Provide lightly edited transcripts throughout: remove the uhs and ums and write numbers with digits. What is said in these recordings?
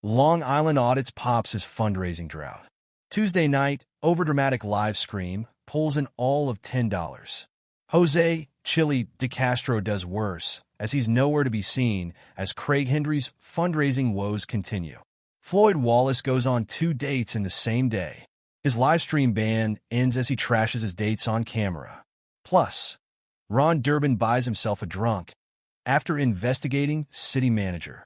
Long Island Audits pops his fundraising drought. Tuesday night, overdramatic live stream pulls in all of $10. Chille DeCastro does worse, as he's nowhere to be seen as Craig Hendry's fundraising woes continue. Floyd Wallace goes on 2 dates in the same day. His livestream ban ends as he trashes his dates on camera. Plus, Durbin buys himself a drunk after investigating city manager.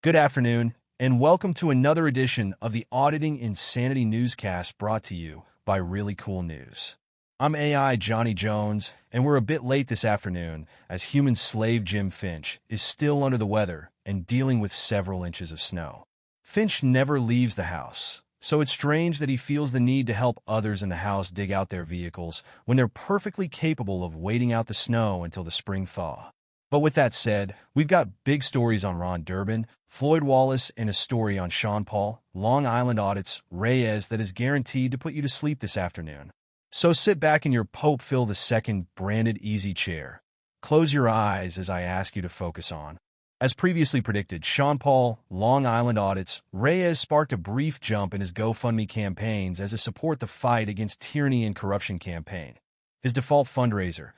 Good afternoon, and welcome to another edition of the Auditing Insanity Newscast brought to you by ReallyCoolNews. I'm AI Johnny Jones, and we're a bit late this afternoon as human slave Jim Finch is still under the weather and dealing with several inches of snow. Finch never leaves the house, so it's strange that he feels the need to help others in the house dig out their vehicles when they're perfectly capable of waiting out the snow until the spring thaw. But with that said, we've got big stories on Durbin, Floyd Wallace, and a story on Sean Paul, Long Island Audits, Reyes that is guaranteed to put you to sleep this afternoon. So sit back in your Pope Phil II branded easy chair. Close your eyes as I ask you to focus on. As previously predicted, Sean Paul, Long Island Audits, Reyes sparked a brief jump in his GoFundMe campaigns as a support the fight against tyranny and corruption campaign. His default fundraiser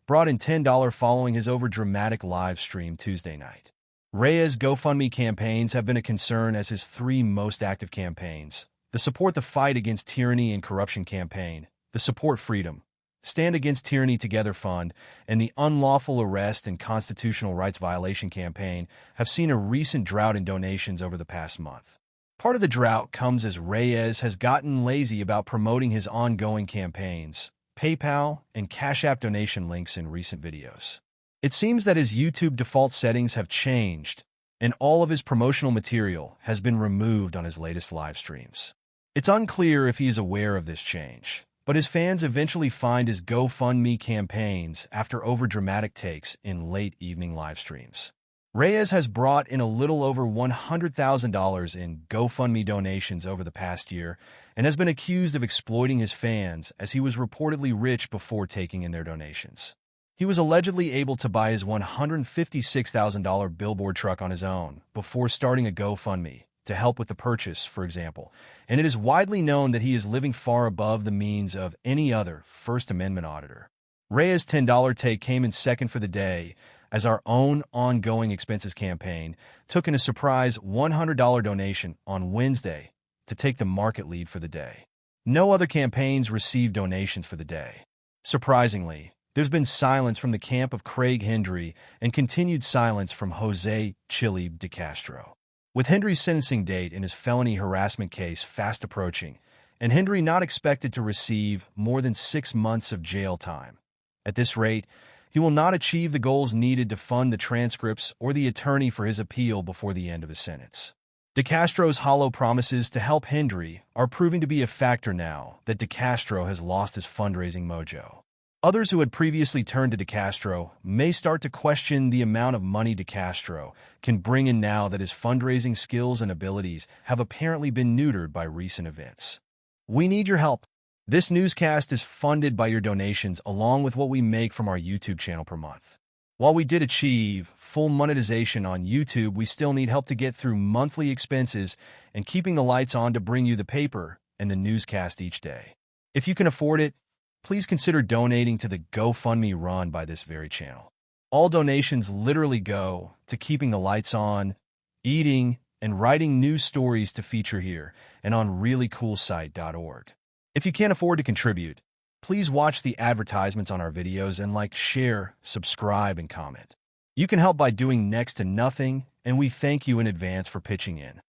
brought in $10 following his overdramatic live stream Tuesday night. Reyes' GoFundMe campaigns have been a concern as his 3 most active campaigns: the Support the Fight Against Tyranny and Corruption campaign, the Support Freedom, Stand Against Tyranny Together Fund, and the Unlawful Arrest and Constitutional Rights Violation campaign have seen a recent drought in donations over the past month. Part of the drought comes as Reyes has gotten lazy about promoting his ongoing campaigns, PayPal, and Cash App donation links in recent videos. It seems that his YouTube default settings have changed, and all of his promotional material has been removed on his latest live streams. It's unclear if he is aware of this change, but his fans eventually find his GoFundMe campaigns after overdramatic takes in late evening live streams. Reyes has brought in a little over $100,000 in GoFundMe donations over the past year and has been accused of exploiting his fans as he was reportedly rich before taking in their donations. He was allegedly able to buy his $156,000 billboard truck on his own before starting a GoFundMe to help with the purchase, for example, and it is widely known that he is living far above the means of any other First Amendment auditor. Reyes' $10 take came in second for the day, as our own ongoing expenses campaign took in a surprise $100 donation on Wednesday to take the market lead for the day. No other campaigns received donations for the day. Surprisingly, there's been silence from the camp of Craig Hendry and continued silence from Chille DeCastro. With Hendry's sentencing date in his felony harassment case fast approaching, and Hendry not expected to receive more than 6 months of jail time. At this rate, he will not achieve the goals needed to fund the transcripts or the attorney for his appeal before the end of his sentence. DeCastro's hollow promises to help Hendry are proving to be a factor now that DeCastro has lost his fundraising mojo. Others who had previously turned to DeCastro may start to question the amount of money DeCastro can bring in now that his fundraising skills and abilities have apparently been neutered by recent events. We need your help. This newscast is funded by your donations along with what we make from our YouTube channel per month. While we did achieve full monetization on YouTube, we still need help to get through monthly expenses and keeping the lights on to bring you the paper and the newscast each day. If you can afford it, please consider donating to the GoFundMe run by this very channel. All donations literally go to keeping the lights on, eating, and writing news stories to feature here and on ReallyCoolSite.org. If you can't afford to contribute, please watch the advertisements on our videos and like, share, subscribe, and comment. You can help by doing next to nothing, and we thank you in advance for pitching in.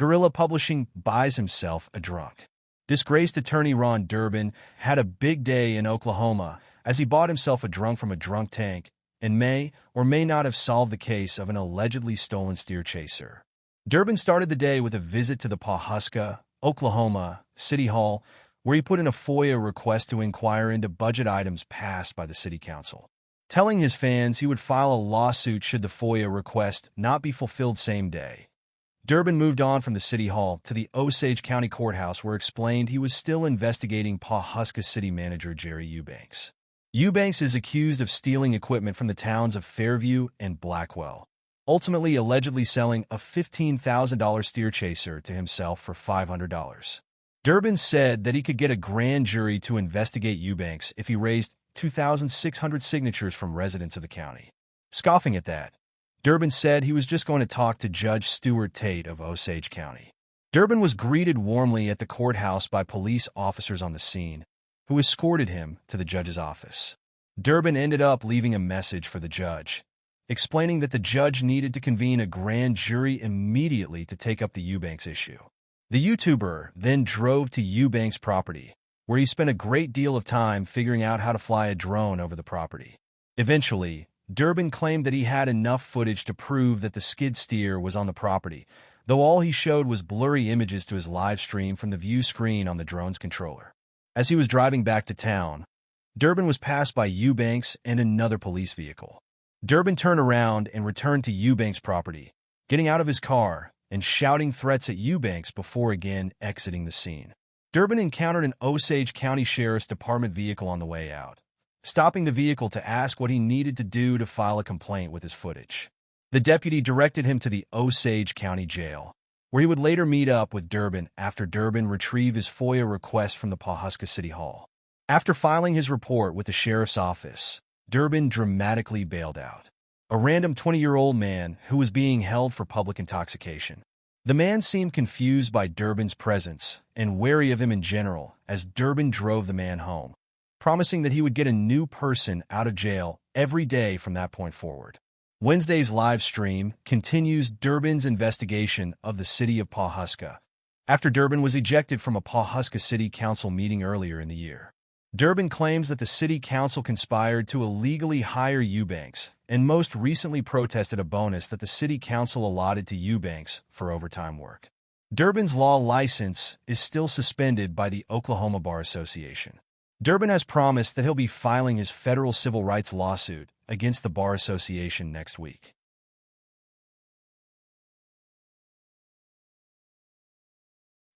Guerrilla Publishing buys himself a drunk. Disgraced attorney Ron Durbin had a big day in Oklahoma as he bought himself a drunk from a drunk tank and may or may not have solved the case of an allegedly stolen steer chaser. Durbin started the day with a visit to the Pawhuska, Oklahoma, City Hall, where he put in a FOIA request to inquire into budget items passed by the City Council, telling his fans he would file a lawsuit should the FOIA request not be fulfilled same day. Durbin moved on from the City Hall to the Osage County Courthouse, where explained he was still investigating Pawhuska City Manager Jerry Eubanks. Eubanks is accused of stealing equipment from the towns of Fairview and Blackwell, ultimately allegedly selling a $15,000 steer chaser to himself for $500. Durbin said that he could get a grand jury to investigate Eubanks if he raised 2,600 signatures from residents of the county. Scoffing at that, Durbin said he was just going to talk to Judge Stuart Tate of Osage County. Durbin was greeted warmly at the courthouse by police officers on the scene, who escorted him to the judge's office. Durbin ended up leaving a message for the judge, explaining that the judge needed to convene a grand jury immediately to take up the Eubanks issue. The YouTuber then drove to Eubanks' property, where he spent a great deal of time figuring out how to fly a drone over the property. Eventually, Durbin claimed that he had enough footage to prove that the skid steer was on the property, though all he showed was blurry images to his live stream from the view screen on the drone's controller. As he was driving back to town, Durbin was passed by Eubanks and another police vehicle. Durbin turned around and returned to Eubanks' property, getting out of his car and shouting threats at Eubanks before again exiting the scene. Durbin encountered an Osage County Sheriff's Department vehicle on the way out, stopping the vehicle to ask what he needed to do to file a complaint with his footage. The deputy directed him to the Osage County Jail, where he would later meet up with Durbin after Durbin retrieved his FOIA request from the Pawhuska City Hall. After filing his report with the sheriff's office, Durbin dramatically bailed out a random 20-year-old man who was being held for public intoxication. The man seemed confused by Durbin's presence and wary of him in general as Durbin drove the man home, promising that he would get a new person out of jail every day from that point forward. Wednesday's live stream continues Durbin's investigation of the city of Pawhuska, after Durbin was ejected from a Pawhuska City Council meeting earlier in the year. Durbin claims that the City Council conspired to illegally hire Eubanks and most recently protested a bonus that the City Council allotted to Eubanks for overtime work. Durbin's law license is still suspended by the Oklahoma Bar Association. Durbin has promised that he'll be filing his federal civil rights lawsuit against the Bar Association next week.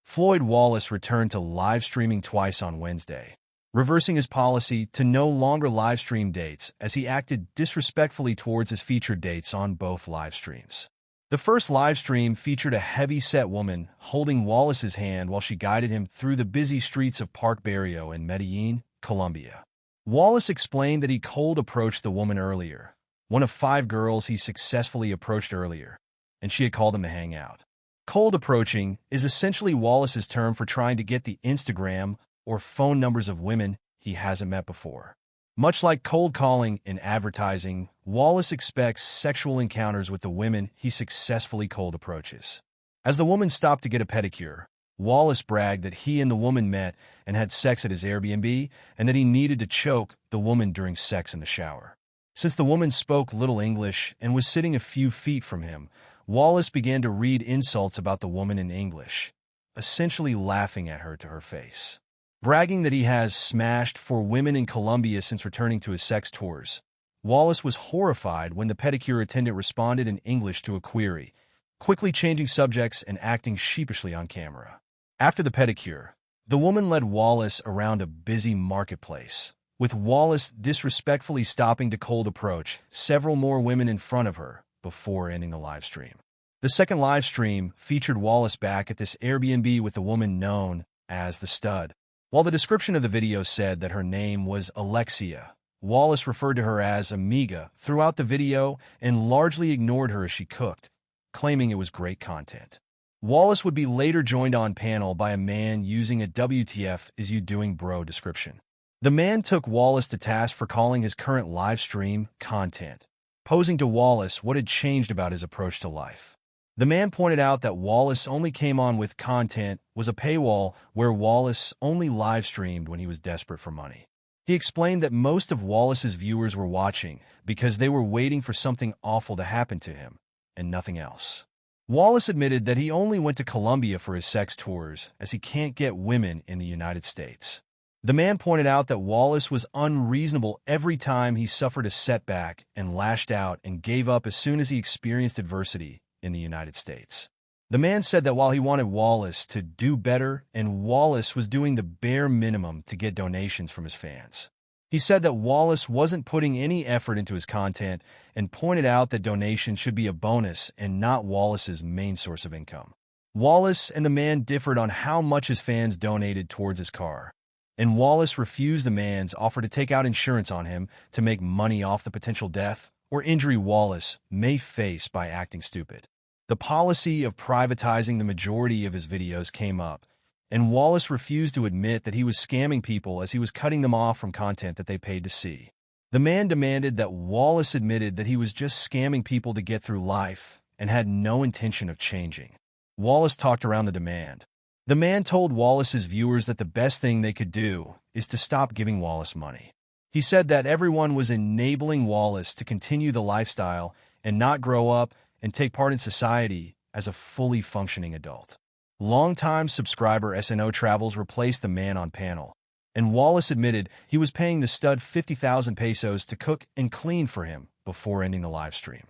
Floyd Wallace returned to live streaming twice on Wednesday, reversing his policy to no longer live stream dates as he acted disrespectfully towards his featured dates on both live streams. The first live stream featured a heavy-set woman holding Wallace's hand while she guided him through the busy streets of Park Barrio in Medellin, Colombia. Wallace explained that he cold approached the woman earlier, one of 5 girls he successfully approached earlier, and she had called him to hang out. Cold approaching is essentially Wallace's term for trying to get the Instagram or phone numbers of women he hasn't met before. Much like cold calling in advertising, Wallace expects sexual encounters with the women he successfully cold approaches. As the woman stopped to get a pedicure, Wallace bragged that he and the woman met and had sex at his Airbnb and that he needed to choke the woman during sex in the shower. Since the woman spoke little English and was sitting a few feet from him, Wallace began to read insults about the woman in English, essentially laughing at her to her face. Bragging that he has smashed 4 women in Colombia since returning to his sex tours, Wallace was horrified when the pedicure attendant responded in English to a query, quickly changing subjects and acting sheepishly on camera. After the pedicure, the woman led Wallace around a busy marketplace, with Wallace disrespectfully stopping to cold approach several more women in front of her before ending the live stream. The second live stream featured Wallace back at this Airbnb with the woman known as the Stud. While the description of the video said that her name was Alexia, Wallace referred to her as Amiga throughout the video and largely ignored her as she cooked, claiming it was great content. Wallace would be later joined on panel by a man using a WTF is you doing bro description. The man took Wallace to task for calling his current live stream content, posing to Wallace what had changed about his approach to life. The man pointed out that Wallace only came on with content was a paywall where Wallace only live streamed when he was desperate for money. He explained that most of Wallace's viewers were watching because they were waiting for something awful to happen to him, and nothing else. Wallace admitted that he only went to Colombia for his sex tours as he can't get women in the United States. The man pointed out that Wallace was unreasonable every time he suffered a setback and lashed out and gave up as soon as he experienced adversity in the United States. The man said that while he wanted Wallace to do better, and Wallace was doing the bare minimum to get donations from his fans. He said that Wallace wasn't putting any effort into his content and pointed out that donations should be a bonus and not Wallace's main source of income. Wallace and the man differed on how much his fans donated towards his car, and Wallace refused the man's offer to take out insurance on him to make money off the potential death or injury Wallace may face by acting stupid. The policy of privatizing the majority of his videos came up, and Wallace refused to admit that he was scamming people as he was cutting them off from content that they paid to see. The man demanded that Wallace admitted that he was just scamming people to get through life and had no intention of changing. Wallace talked around the demand. The man told Wallace's viewers that the best thing they could do is to stop giving Wallace money. He said that everyone was enabling Wallace to continue the lifestyle and not grow up and take part in society as a fully functioning adult. Longtime subscriber SNO Travels replaced the man on panel, and Wallace admitted he was paying the stud 50,000 pesos to cook and clean for him before ending the live stream.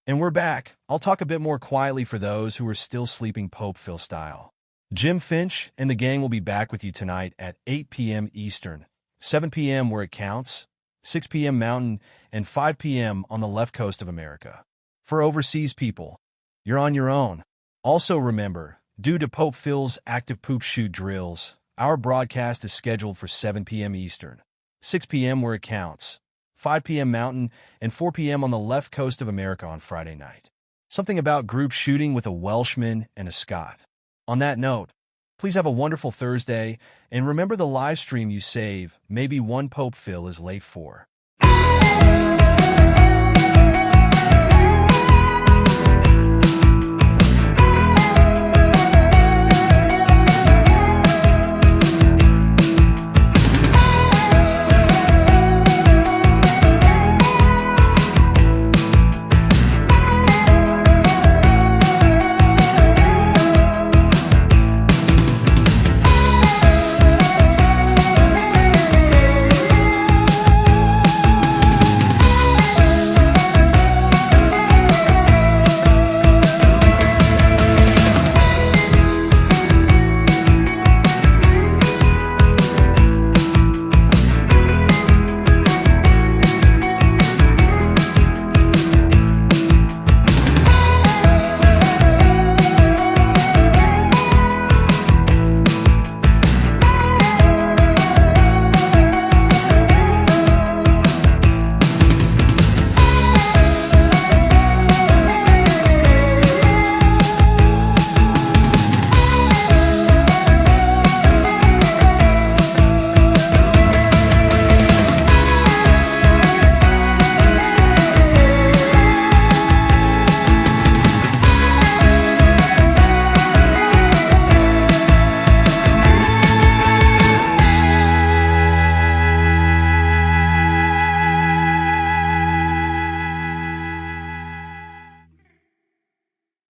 And we're back. I'll talk a bit more quietly for those who are still sleeping Pope Phil style. Jim Finch and the gang will be back with you tonight at 8 p.m. Eastern, 7 p.m. where it counts, 6 p.m. Mountain, and 5 p.m. on the left coast of America. For overseas people, you're on your own. Also remember, due to Pope Phil's active poop shoot drills, our broadcast is scheduled for 7 p.m. Eastern, 6 p.m. where it counts, 5 p.m. Mountain, and 4 p.m. on the left coast of America on Friday night. Something about group shooting with a Welshman and a Scot. On that note, please have a wonderful Thursday, and remember the live stream you save, maybe one Pope Phil is late for.